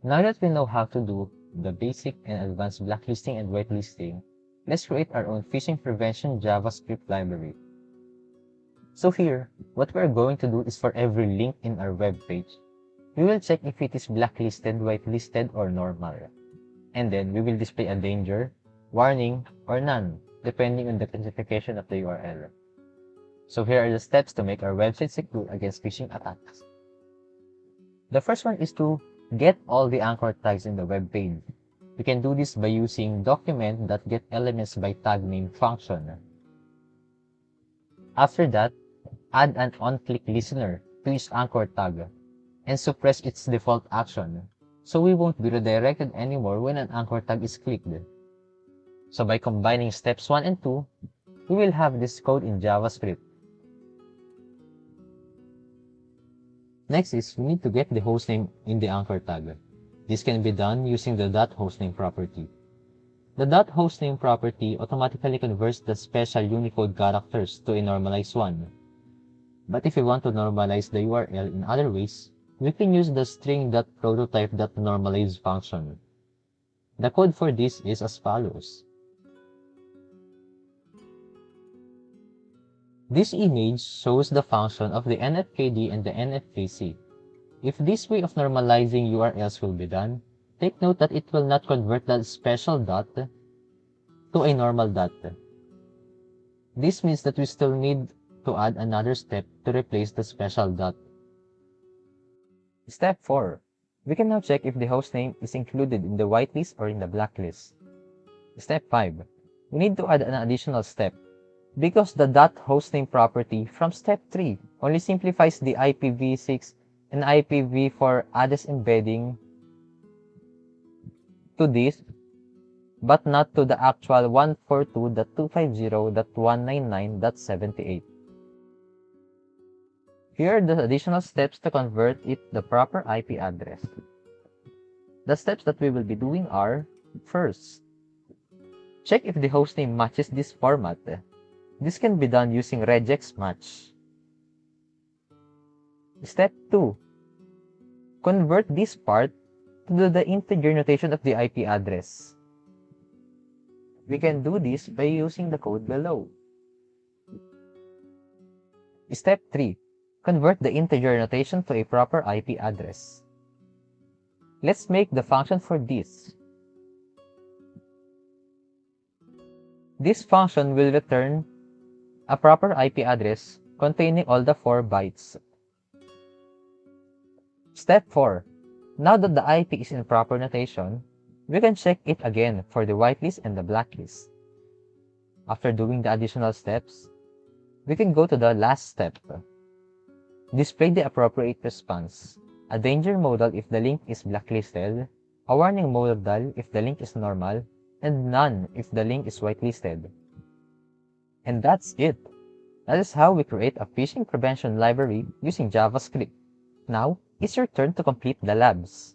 Now that we know how to do the basic and advanced blacklisting and whitelisting, let's create our own phishing prevention JavaScript library. So here, what we're going to do is for every link in our web page, we will check if it is blacklisted, whitelisted, or normal. And then we will display a danger, warning, or none, depending on the classification of the URL. So here are the steps to make our website secure against phishing attacks. The first one is to get all the anchor tags in the web page. We can do this by using document.getElementsByTagName function. After that, add an onClick listener to each anchor tag and suppress its default action, so we won't be redirected anymore when an anchor tag is clicked. So by combining steps 1 and 2, we will have this code in JavaScript. Next is we need to get the hostname in the anchor tag. This can be done using the .hostname property. The .hostname property automatically converts the special Unicode characters to a normalized one. But if we want to normalize the URL in other ways, we can use the string.prototype.normalize function. The code for this is as follows. This image shows the function of the NFKD and the NFKC. If this way of normalizing URLs will be done, take note that it will not convert that special dot to a normal dot. This means that we still need to add another step to replace the special dot. Step 4. We can now check if the hostname is included in the whitelist or in the blacklist. Step 5. We need to add an additional step, because the .hostname property from step 3 only simplifies the IPv6 and IPv4 address embedding to this, but not to the actual 142.250.199.78. Here are the additional steps to convert it the proper IP address. The steps that we will be doing are, first, check if the hostname matches this format. This can be done using regex match. Step 2. Convert this part to the integer notation of the IP address. We can do this by using the code below. Step 3. Convert the integer notation to a proper IP address. Let's make the function for this. This function will return a proper IP address containing all the 4 bytes. Step 4. Now that the IP is in proper notation, we can check it again for the whitelist and the blacklist. After doing the additional steps, we can go to the last step. Display the appropriate response. A danger modal if the link is blacklisted, a warning modal if the link is normal, and none if the link is whitelisted. And that's it. That is how we create a phishing prevention library using JavaScript. Now, it's your turn to complete the labs.